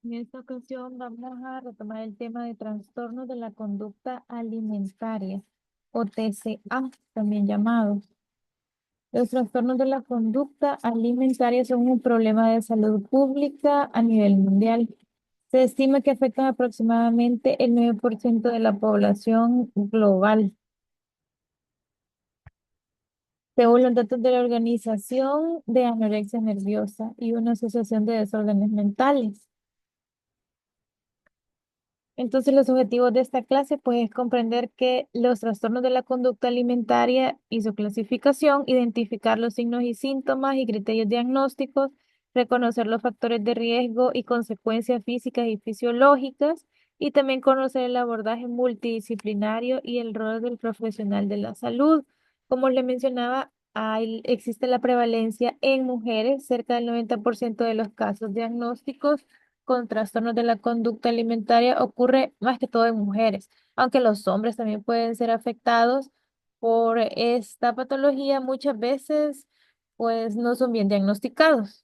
En esta ocasión vamos a retomar el tema de trastornos de la conducta alimentaria o TCA, también llamado. Los trastornos de la conducta alimentaria son un problema de salud pública a nivel mundial. Se estima que afectan aproximadamente el 9% de la población global, según los datos de la Organización de Anorexia Nerviosa y una asociación de desórdenes mentales. Entonces, los objetivos de esta clase, pues, es comprender que los trastornos de la conducta alimentaria y su clasificación, identificar los signos y síntomas y criterios diagnósticos, reconocer los factores de riesgo y consecuencias físicas y fisiológicas, y también conocer el abordaje multidisciplinario y el rol del profesional de la salud. Como le mencionaba, existe la prevalencia en mujeres, cerca del 90% de los casos diagnósticos con trastornos de la conducta alimentaria ocurre más que todo en mujeres, aunque los hombres también pueden ser afectados por esta patología, muchas veces pues no son bien diagnosticados.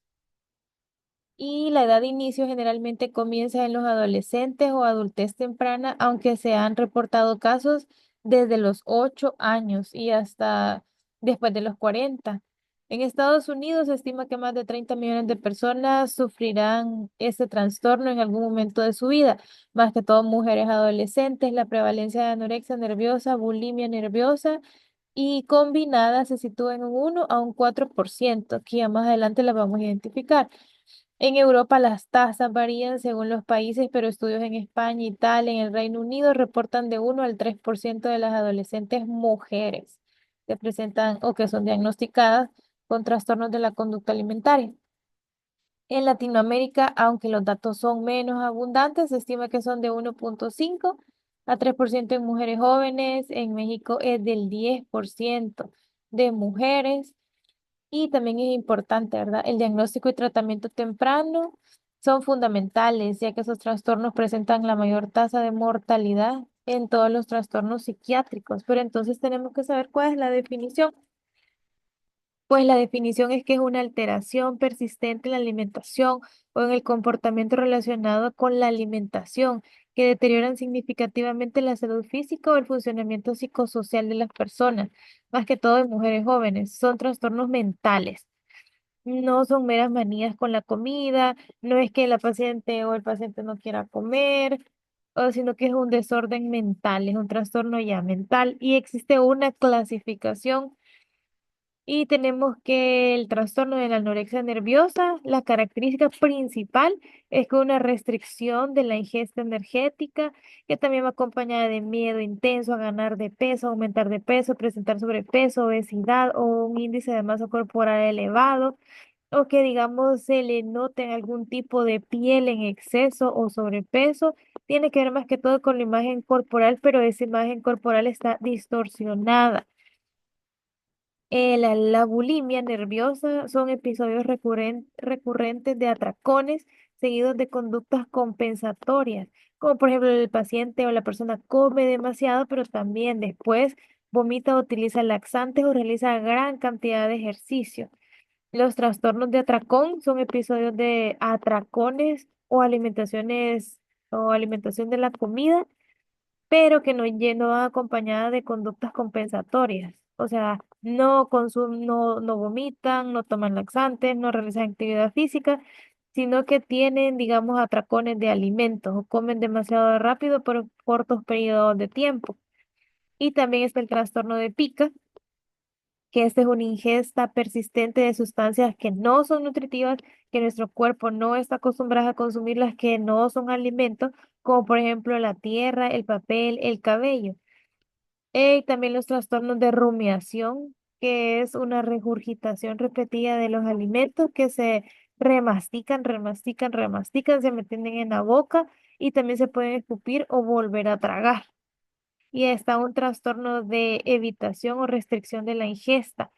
Y la edad de inicio generalmente comienza en los adolescentes o adultez temprana, aunque se han reportado casos desde los 8 años y hasta después de los 40. En Estados Unidos se estima que más de 30 millones de personas sufrirán este trastorno en algún momento de su vida, más que todo mujeres adolescentes. La prevalencia de anorexia nerviosa, bulimia nerviosa y combinada se sitúa en un 1 a un 4%, que ya más adelante la vamos a identificar. En Europa las tasas varían según los países, pero estudios en España, Italia, en el Reino Unido reportan de 1 al 3% de las adolescentes mujeres que presentan o que son diagnosticadas con trastornos de la conducta alimentaria. En Latinoamérica, aunque los datos son menos abundantes, se estima que son de 1,5 a 3% en mujeres jóvenes. En México es del 10% de mujeres. Y también es importante, ¿verdad? El diagnóstico y tratamiento temprano son fundamentales, ya que esos trastornos presentan la mayor tasa de mortalidad en todos los trastornos psiquiátricos. Pero entonces tenemos que saber cuál es la definición. Pues la definición es que es una alteración persistente en la alimentación o en el comportamiento relacionado con la alimentación que deterioran significativamente la salud física o el funcionamiento psicosocial de las personas, más que todo en mujeres jóvenes. Son trastornos mentales. No son meras manías con la comida, no es que la paciente o el paciente no quiera comer, sino que es un desorden mental, es un trastorno ya mental y existe una clasificación y tenemos que el trastorno de la anorexia nerviosa, la característica principal es que una restricción de la ingesta energética, que también va acompañada de miedo intenso a ganar de peso, aumentar de peso, presentar sobrepeso, obesidad o un índice de masa corporal elevado, o que digamos se le note algún tipo de piel en exceso o sobrepeso. Tiene que ver más que todo con la imagen corporal, pero esa imagen corporal está distorsionada. La bulimia nerviosa son episodios recurrentes de atracones seguidos de conductas compensatorias, como por ejemplo el paciente o la persona come demasiado, pero también después vomita o utiliza laxantes o realiza gran cantidad de ejercicio. Los trastornos de atracón son episodios de atracones o alimentación de la comida pero que no va acompañada de conductas compensatorias. O sea, no vomitan, no toman laxantes, no realizan actividad física, sino que tienen, digamos, atracones de alimentos o comen demasiado rápido por cortos periodos de tiempo. Y también está el trastorno de pica, que este es una ingesta persistente de sustancias que no son nutritivas, que nuestro cuerpo no está acostumbrado a consumirlas, que no son alimentos, como por ejemplo la tierra, el papel, el cabello. Y también los trastornos de rumiación, que es una regurgitación repetida de los alimentos que se remastican, se meten en la boca y también se pueden escupir o volver a tragar. Y está un trastorno de evitación o restricción de la ingesta,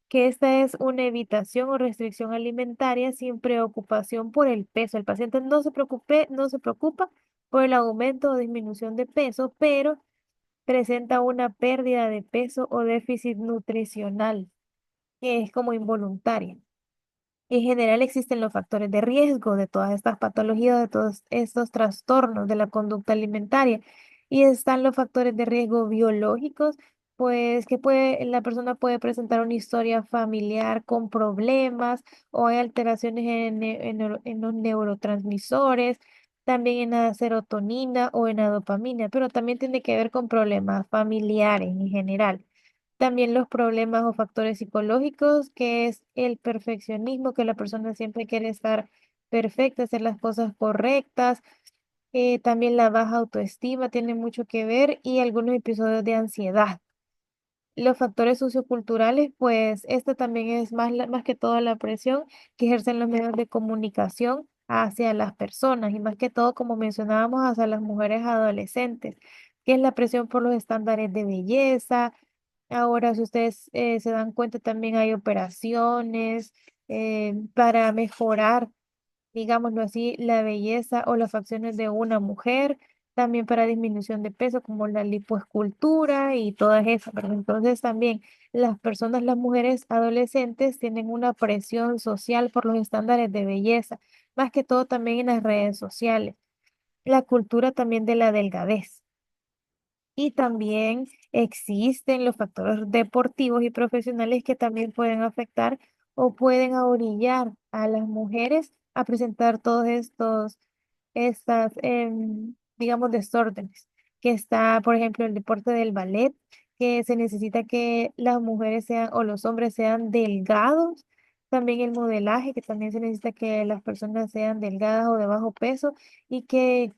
que esta es una evitación o restricción alimentaria sin preocupación por el peso. El paciente no se preocupa por el aumento o disminución de peso, pero presenta una pérdida de peso o déficit nutricional, que es como involuntaria. En general existen los factores de riesgo de todas estas patologías, de todos estos trastornos de la conducta alimentaria. Y están los factores de riesgo biológicos, pues que la persona puede presentar una historia familiar con problemas o hay alteraciones en los neurotransmisores, también en la serotonina o en la dopamina, pero también tiene que ver con problemas familiares en general. También los problemas o factores psicológicos, que es el perfeccionismo, que la persona siempre quiere estar perfecta, hacer las cosas correctas. También la baja autoestima tiene mucho que ver y algunos episodios de ansiedad. Los factores socioculturales, pues este también es más que todo la presión que ejercen los medios de comunicación hacia las personas y más que todo, como mencionábamos, hacia las mujeres adolescentes, que es la presión por los estándares de belleza. Ahora, si ustedes se dan cuenta, también hay operaciones para mejorar, digámoslo así, la belleza o las facciones de una mujer, también para disminución de peso, como la lipoescultura y todas esas, ¿verdad? Entonces, también las personas, las mujeres adolescentes tienen una presión social por los estándares de belleza, más que todo también en las redes sociales. La cultura también de la delgadez. Y también existen los factores deportivos y profesionales que también pueden afectar o pueden orillar a las mujeres a presentar todos digamos, desórdenes. Que está, por ejemplo, el deporte del ballet, que se necesita que las mujeres sean o los hombres sean delgados. También el modelaje, que también se necesita que las personas sean delgadas o de bajo peso y que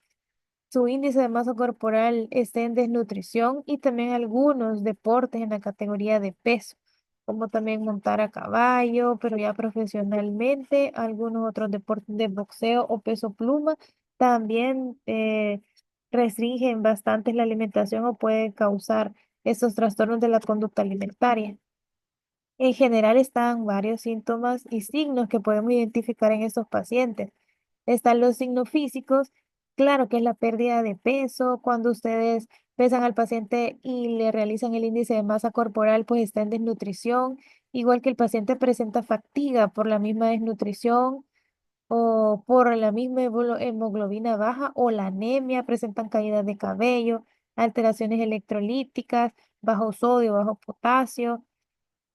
su índice de masa corporal esté en desnutrición y también algunos deportes en la categoría de peso, como también montar a caballo, pero ya profesionalmente, algunos otros deportes de boxeo o peso pluma también restringen bastante la alimentación o pueden causar estos trastornos de la conducta alimentaria. En general están varios síntomas y signos que podemos identificar en estos pacientes. Están los signos físicos, claro que es la pérdida de peso. Cuando ustedes pesan al paciente y le realizan el índice de masa corporal, pues está en desnutrición. Igual que el paciente presenta fatiga por la misma desnutrición o por la misma hemoglobina baja o la anemia, presentan caídas de cabello, alteraciones electrolíticas, bajo sodio, bajo potasio.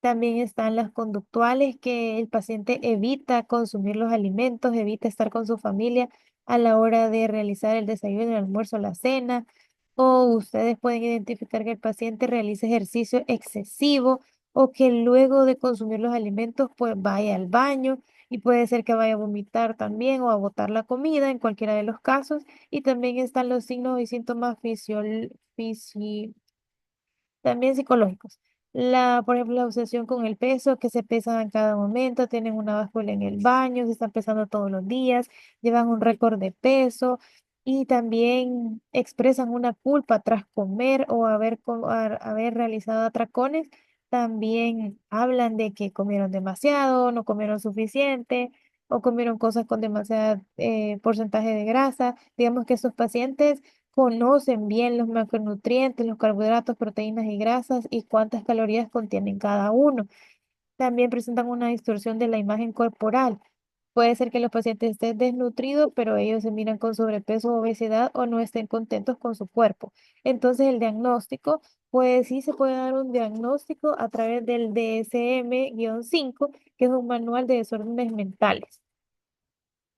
También están las conductuales, que el paciente evita consumir los alimentos, evita estar con su familia a la hora de realizar el desayuno, el almuerzo, la cena. O ustedes pueden identificar que el paciente realiza ejercicio excesivo o que luego de consumir los alimentos pues vaya al baño y puede ser que vaya a vomitar también o a botar la comida en cualquiera de los casos. Y también están los signos y síntomas también psicológicos. Por ejemplo, la obsesión con el peso, que se pesan en cada momento, tienen una báscula en el baño, se están pesando todos los días, llevan un récord de peso y también expresan una culpa tras comer o haber realizado atracones. También hablan de que comieron demasiado, no comieron suficiente o comieron cosas con demasiado porcentaje de grasa. Digamos que estos pacientes conocen bien los macronutrientes, los carbohidratos, proteínas y grasas y cuántas calorías contienen cada uno. También presentan una distorsión de la imagen corporal. Puede ser que los pacientes estén desnutridos, pero ellos se miran con sobrepeso o obesidad o no estén contentos con su cuerpo. Entonces, el diagnóstico, pues sí se puede dar un diagnóstico a través del DSM-5, que es un manual de desórdenes mentales.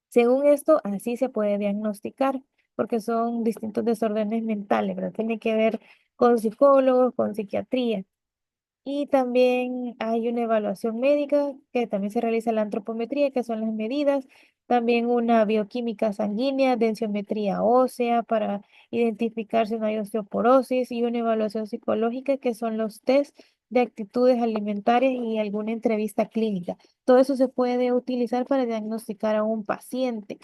Según esto, así se puede diagnosticar, porque son distintos desórdenes mentales, ¿verdad? Tiene que ver con psicólogos, con psiquiatría. Y también hay una evaluación médica que también se realiza la antropometría, que son las medidas, también una bioquímica sanguínea, densiometría ósea para identificar si no hay osteoporosis y una evaluación psicológica, que son los test de actitudes alimentarias y alguna entrevista clínica. Todo eso se puede utilizar para diagnosticar a un paciente.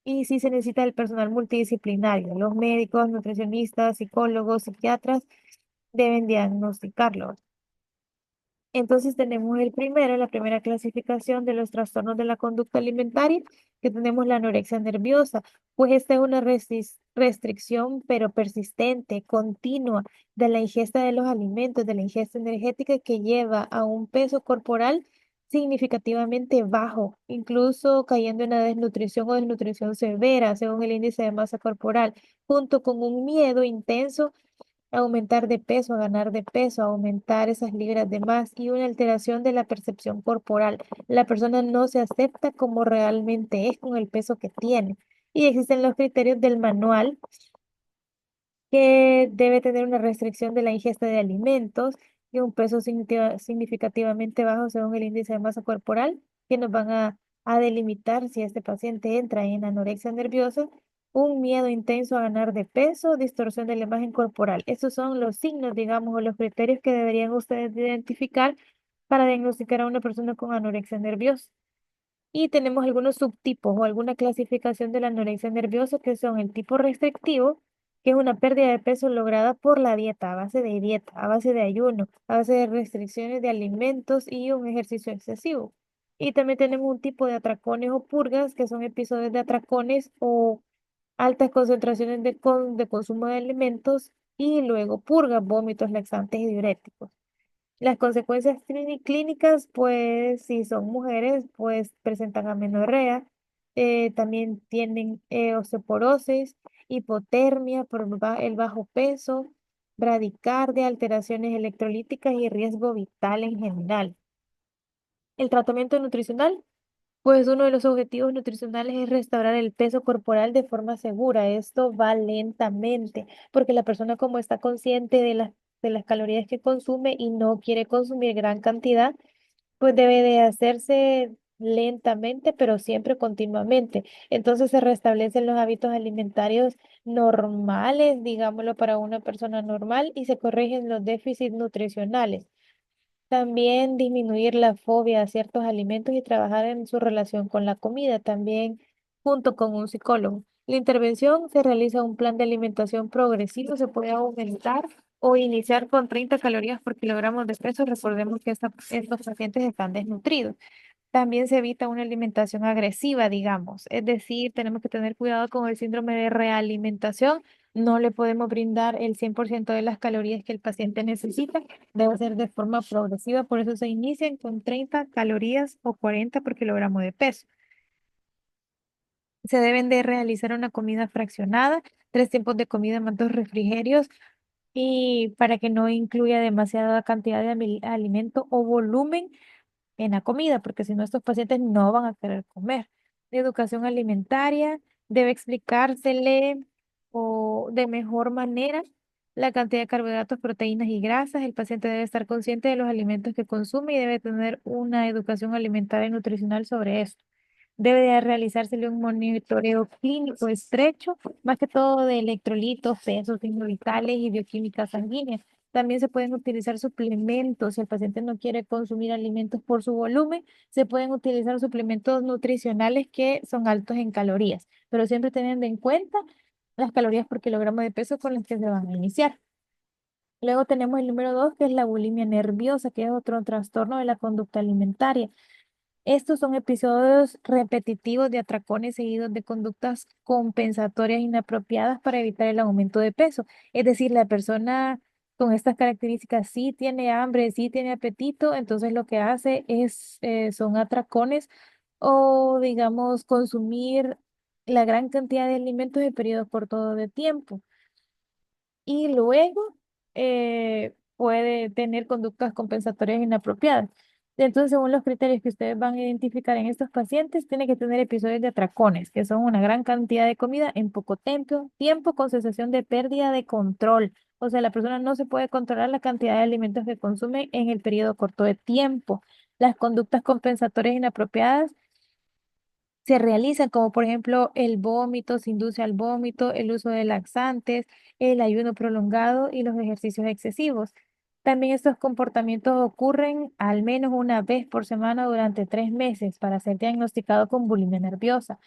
Y si se necesita el personal multidisciplinario, los médicos, nutricionistas, psicólogos, psiquiatras deben diagnosticarlo. Entonces tenemos la primera clasificación de los trastornos de la conducta alimentaria, que tenemos la anorexia nerviosa, pues esta es una restricción pero persistente, continua de la ingesta de los alimentos, de la ingesta energética que lleva a un peso corporal significativamente bajo, incluso cayendo en la desnutrición o desnutrición severa, según el índice de masa corporal, junto con un miedo intenso a aumentar de peso, a ganar de peso, a aumentar esas libras de más y una alteración de la percepción corporal. La persona no se acepta como realmente es con el peso que tiene. Y existen los criterios del manual que debe tener una restricción de la ingesta de alimentos y un peso significativamente bajo según el índice de masa corporal, que nos van a delimitar si este paciente entra en anorexia nerviosa, un miedo intenso a ganar de peso, distorsión de la imagen corporal. Estos son los signos, digamos, o los criterios que deberían ustedes identificar para diagnosticar a una persona con anorexia nerviosa. Y tenemos algunos subtipos o alguna clasificación de la anorexia nerviosa que son el tipo restrictivo, que es una pérdida de peso lograda por la dieta, a base de ayuno, a base de restricciones de alimentos y un ejercicio excesivo. Y también tenemos un tipo de atracones o purgas, que son episodios de atracones o altas concentraciones de consumo de alimentos y luego purgas, vómitos, laxantes y diuréticos. Las consecuencias clínicas, pues si son mujeres, pues presentan amenorrea, también tienen osteoporosis, hipotermia por el bajo peso, bradicardia, alteraciones electrolíticas y riesgo vital en general. El tratamiento nutricional, pues uno de los objetivos nutricionales es restaurar el peso corporal de forma segura. Esto va lentamente, porque la persona como está consciente de las calorías que consume y no quiere consumir gran cantidad, pues debe de hacerse lentamente, pero siempre continuamente. Entonces se restablecen los hábitos alimentarios normales, digámoslo, para una persona normal y se corrigen los déficits nutricionales. También disminuir la fobia a ciertos alimentos y trabajar en su relación con la comida, también junto con un psicólogo. La intervención se realiza un plan de alimentación progresivo, se puede aumentar o iniciar con 30 calorías por kilogramo de peso. Recordemos que estos pacientes están desnutridos. También se evita una alimentación agresiva, digamos. Es decir, tenemos que tener cuidado con el síndrome de realimentación. No le podemos brindar el 100% de las calorías que el paciente necesita. Debe ser de forma progresiva, por eso se inician con 30 calorías o 40 por kilogramo de peso. Se deben de realizar una comida fraccionada, 3 tiempos de comida más 2 refrigerios y para que no incluya demasiada cantidad de alimento o volumen en la comida, porque si no, estos pacientes no van a querer comer. De educación alimentaria, debe explicársele o de mejor manera la cantidad de carbohidratos, proteínas y grasas. El paciente debe estar consciente de los alimentos que consume y debe tener una educación alimentaria y nutricional sobre esto. Debe de realizársele un monitoreo clínico estrecho, más que todo de electrolitos, pesos, signos vitales y bioquímica sanguínea. También se pueden utilizar suplementos. Si el paciente no quiere consumir alimentos por su volumen, se pueden utilizar suplementos nutricionales que son altos en calorías, pero siempre teniendo en cuenta las calorías por kilogramo de peso con las que se van a iniciar. Luego tenemos el número 2, que es la bulimia nerviosa, que es otro trastorno de la conducta alimentaria. Estos son episodios repetitivos de atracones seguidos de conductas compensatorias inapropiadas para evitar el aumento de peso. Es decir, la persona con estas características sí tiene hambre, sí tiene apetito, entonces lo que hace es, son atracones o, digamos, consumir la gran cantidad de alimentos en periodos cortos de tiempo y luego puede tener conductas compensatorias inapropiadas. Entonces, según los criterios que ustedes van a identificar en estos pacientes, tiene que tener episodios de atracones, que son una gran cantidad de comida en poco tiempo con sensación de pérdida de control. O sea, la persona no se puede controlar la cantidad de alimentos que consume en el periodo corto de tiempo. Las conductas compensatorias inapropiadas se realizan, como por ejemplo el vómito, se induce al vómito, el uso de laxantes, el ayuno prolongado y los ejercicios excesivos. También estos comportamientos ocurren al menos una vez por semana durante 3 meses para ser diagnosticado con bulimia nerviosa.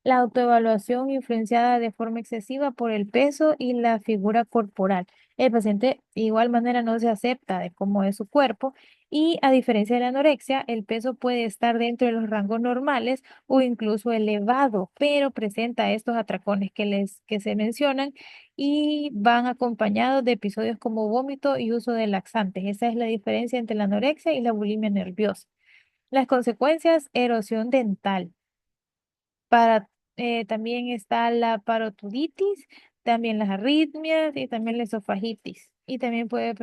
La autoevaluación influenciada de forma excesiva por el peso y la figura corporal. El paciente de igual manera no se acepta de cómo es su cuerpo y a diferencia de la anorexia, el peso puede estar dentro de los rangos normales o incluso elevado, pero presenta estos atracones que se mencionan y van acompañados de episodios como vómito y uso de laxantes. Esa es la diferencia entre la anorexia y la bulimia nerviosa. Las consecuencias, erosión dental. Para, también está la parotiditis, también las arritmias y también la esofagitis. Y también puede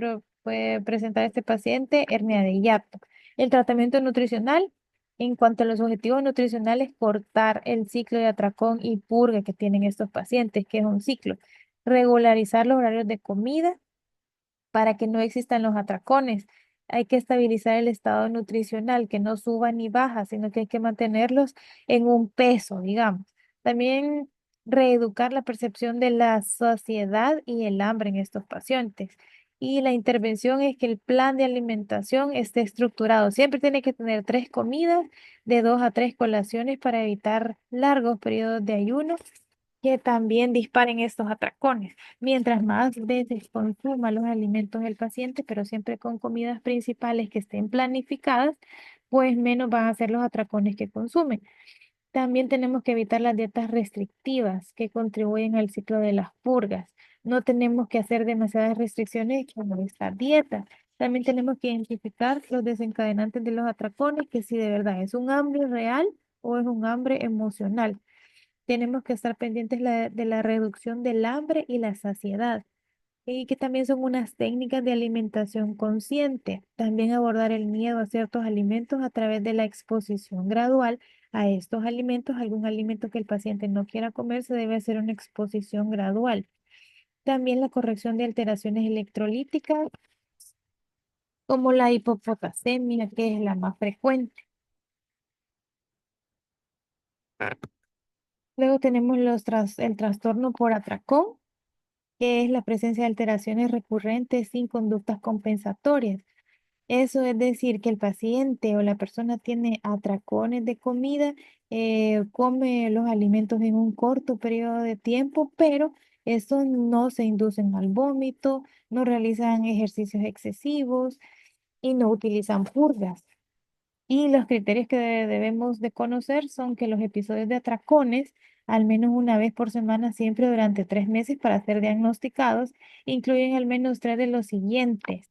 presentar este paciente hernia de hiato. El tratamiento nutricional, en cuanto a los objetivos nutricionales, cortar el ciclo de atracón y purga que tienen estos pacientes, que es un ciclo. Regularizar los horarios de comida para que no existan los atracones. Hay que estabilizar el estado nutricional, que no suba ni baja, sino que hay que mantenerlos en un peso, digamos. También reeducar la percepción de la saciedad y el hambre en estos pacientes. Y la intervención es que el plan de alimentación esté estructurado. Siempre tiene que tener 3 comidas de 2 a 3 colaciones para evitar largos periodos de ayuno que también disparen estos atracones. Mientras más veces consuma los alimentos del paciente, pero siempre con comidas principales que estén planificadas, pues menos van a ser los atracones que consumen. También tenemos que evitar las dietas restrictivas que contribuyen al ciclo de las purgas. No tenemos que hacer demasiadas restricciones como esta dieta. También tenemos que identificar los desencadenantes de los atracones, que si de verdad es un hambre real o es un hambre emocional. Tenemos que estar pendientes de la reducción del hambre y la saciedad, y que también son unas técnicas de alimentación consciente. También abordar el miedo a ciertos alimentos a través de la exposición gradual a estos alimentos. Algún alimento que el paciente no quiera comer, se debe hacer una exposición gradual. También la corrección de alteraciones electrolíticas, como la hipopotasemia, que es la más frecuente. Luego tenemos el trastorno por atracón, que es la presencia de alteraciones recurrentes sin conductas compensatorias. Eso es decir, que el paciente o la persona tiene atracones de comida, come los alimentos en un corto periodo de tiempo, pero estos no se inducen al vómito, no realizan ejercicios excesivos y no utilizan purgas. Y los criterios que debemos de conocer son que los episodios de atracones, al menos una vez por semana, siempre durante 3 meses para ser diagnosticados, incluyen al menos 3 de los siguientes: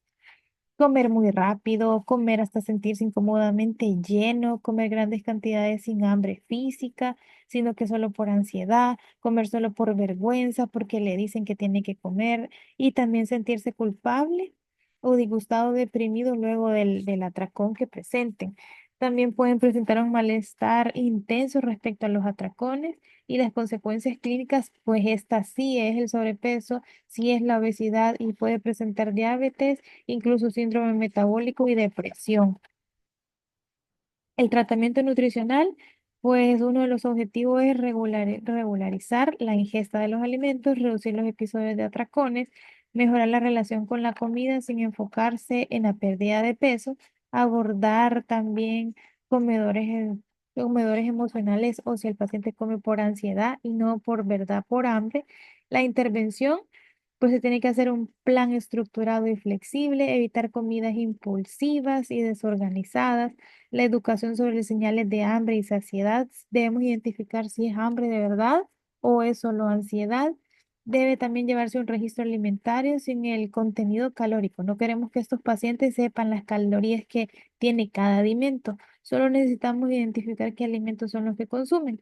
comer muy rápido, comer hasta sentirse incómodamente lleno, comer grandes cantidades sin hambre física, sino que solo por ansiedad, comer solo por vergüenza, porque le dicen que tiene que comer, y también sentirse culpable o disgustado, deprimido luego del atracón que presenten. También pueden presentar un malestar intenso respecto a los atracones y las consecuencias clínicas, pues esta sí es el sobrepeso, sí es la obesidad y puede presentar diabetes, incluso síndrome metabólico y depresión. El tratamiento nutricional, pues uno de los objetivos es regularizar la ingesta de los alimentos, reducir los episodios de atracones, mejorar la relación con la comida sin enfocarse en la pérdida de peso, abordar también comedores, comedores emocionales o si el paciente come por ansiedad y no por verdad, por hambre. La intervención, pues se tiene que hacer un plan estructurado y flexible, evitar comidas impulsivas y desorganizadas. La educación sobre las señales de hambre y saciedad. Debemos identificar si es hambre de verdad o es solo ansiedad. Debe también llevarse un registro alimentario sin el contenido calórico. No queremos que estos pacientes sepan las calorías que tiene cada alimento. Solo necesitamos identificar qué alimentos son los que consumen.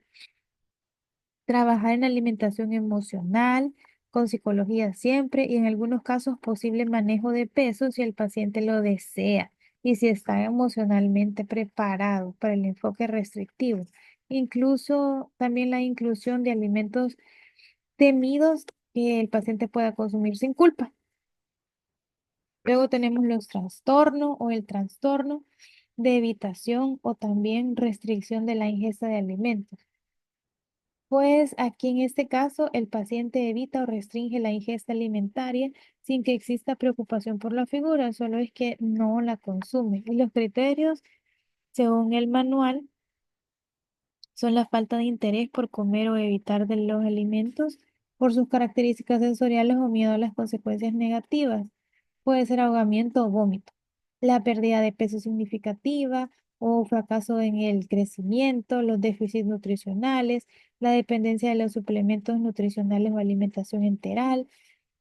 Trabajar en alimentación emocional, con psicología siempre y en algunos casos posible manejo de peso si el paciente lo desea y si está emocionalmente preparado para el enfoque restrictivo. Incluso también la inclusión de alimentos temidos que el paciente pueda consumir sin culpa. Luego tenemos los trastornos o el trastorno de evitación o también restricción de la ingesta de alimentos. Pues aquí en este caso el paciente evita o restringe la ingesta alimentaria sin que exista preocupación por la figura, solo es que no la consume. Y los criterios, según el manual, son la falta de interés por comer o evitar de los alimentos por sus características sensoriales o miedo a las consecuencias negativas. Puede ser ahogamiento o vómito, la pérdida de peso significativa o fracaso en el crecimiento, los déficits nutricionales, la dependencia de los suplementos nutricionales o alimentación enteral,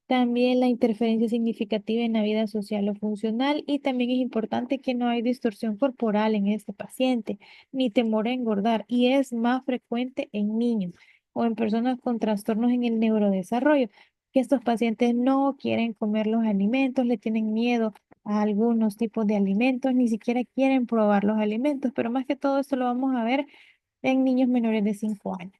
También la interferencia significativa en la vida social o funcional y también es importante que no hay distorsión corporal en este paciente, ni temor a engordar y es más frecuente en niños o en personas con trastornos en el neurodesarrollo, que estos pacientes no quieren comer los alimentos, le tienen miedo a algunos tipos de alimentos, ni siquiera quieren probar los alimentos, pero más que todo esto lo vamos a ver en niños menores de 5 años.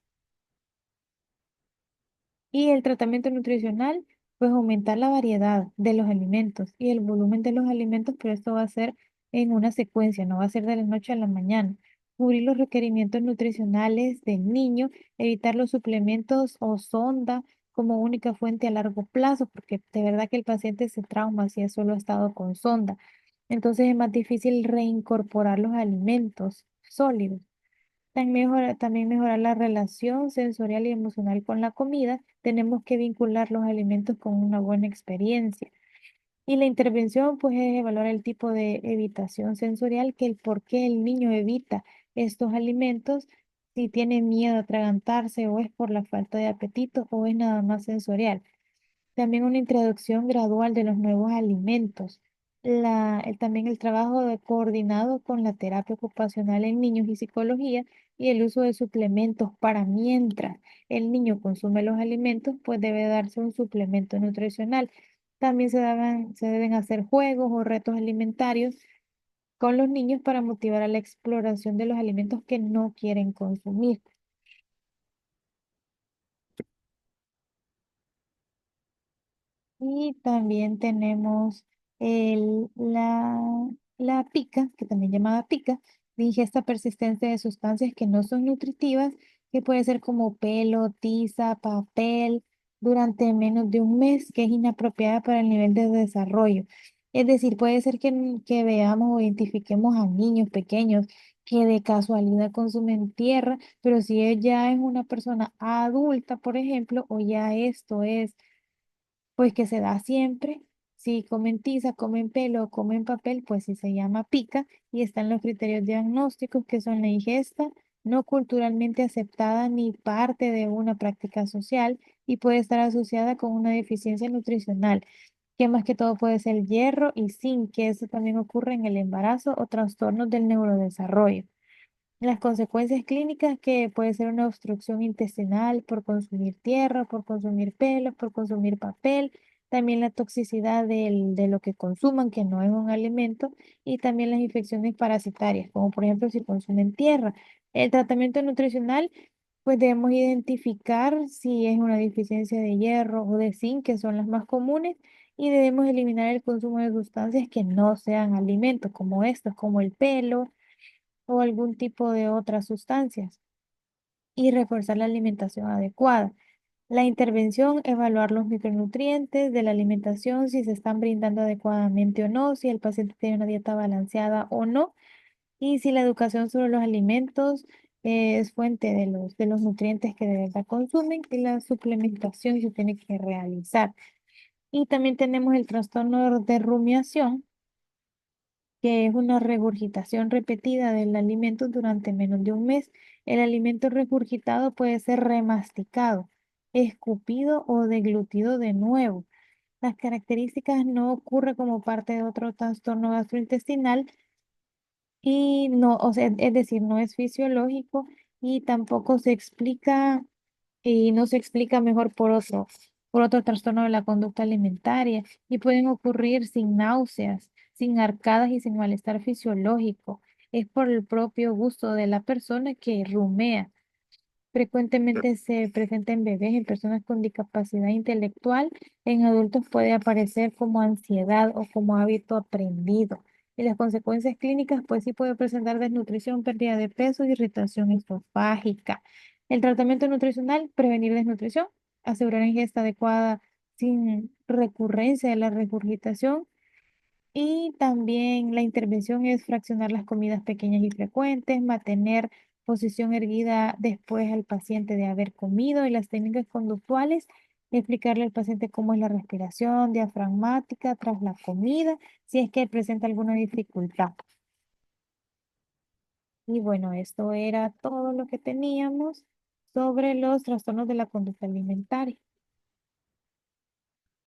Y el tratamiento nutricional, pues aumentar la variedad de los alimentos y el volumen de los alimentos, pero esto va a ser en una secuencia, no va a ser de la noche a la mañana. Cubrir los requerimientos nutricionales del niño, evitar los suplementos o sonda como única fuente a largo plazo, porque de verdad que el paciente se trauma si es solo ha estado con sonda. Entonces es más difícil reincorporar los alimentos sólidos. También mejorar la relación sensorial y emocional con la comida. Tenemos que vincular los alimentos con una buena experiencia. Y la intervención, pues, es evaluar el tipo de evitación sensorial, que el por qué el niño evita estos alimentos, si tiene miedo a atragantarse o es por la falta de apetito o es nada más sensorial. También una introducción gradual de los nuevos alimentos. También el trabajo coordinado con la terapia ocupacional en niños y psicología y el uso de suplementos para mientras el niño consume los alimentos, pues debe darse un suplemento nutricional. También se deben hacer juegos o retos alimentarios con los niños para motivar a la exploración de los alimentos que no quieren consumir. Y también tenemos la pica, que también llamada pica, de ingesta persistente de sustancias que no son nutritivas, que puede ser como pelo, tiza, papel, durante menos de un mes, que es inapropiada para el nivel de desarrollo. Es decir, puede ser que veamos o identifiquemos a niños pequeños que de casualidad consumen tierra, pero si ella es una persona adulta, por ejemplo, o ya esto es pues que se da siempre. Si comen tiza, comen pelo o comen papel, pues sí se llama pica y están los criterios diagnósticos que son la ingesta no culturalmente aceptada ni parte de una práctica social y puede estar asociada con una deficiencia nutricional, que más que todo puede ser hierro y zinc, que eso también ocurre en el embarazo o trastornos del neurodesarrollo. Las consecuencias clínicas que puede ser una obstrucción intestinal por consumir tierra, por consumir pelos, por consumir papel, también la toxicidad de lo que consuman, que no es un alimento, y también las infecciones parasitarias, como por ejemplo si consumen tierra. El tratamiento nutricional, pues debemos identificar si es una deficiencia de hierro o de zinc, que son las más comunes, y debemos eliminar el consumo de sustancias que no sean alimentos, como estos, como el pelo o algún tipo de otras sustancias y reforzar la alimentación adecuada. La intervención, evaluar los micronutrientes de la alimentación, si se están brindando adecuadamente o no, si el paciente tiene una dieta balanceada o no, y si la educación sobre los alimentos es fuente de los nutrientes que de verdad consumen y la suplementación se tiene que realizar. Y también tenemos el trastorno de rumiación, que es una regurgitación repetida del alimento durante menos de un mes. El alimento regurgitado puede ser remasticado, escupido o deglutido de nuevo. Las características no ocurren como parte de otro trastorno gastrointestinal y no, o sea, es decir, no es fisiológico y tampoco se explica y no se explica mejor por otro trastorno de la conducta alimentaria y pueden ocurrir sin náuseas, sin arcadas y sin malestar fisiológico. Es por el propio gusto de la persona que rumea. Frecuentemente se presenta en bebés, en personas con discapacidad intelectual, en adultos puede aparecer como ansiedad o como hábito aprendido. Y las consecuencias clínicas, pues sí puede presentar desnutrición, pérdida de peso, irritación esofágica. El tratamiento nutricional, prevenir desnutrición, asegurar ingesta adecuada sin recurrencia de la regurgitación, y también la intervención es fraccionar las comidas pequeñas y frecuentes, mantener posición erguida después al paciente de haber comido y las técnicas conductuales, explicarle al paciente cómo es la respiración diafragmática tras la comida, si es que presenta alguna dificultad. Y bueno, esto era todo lo que teníamos sobre los trastornos de la conducta alimentaria.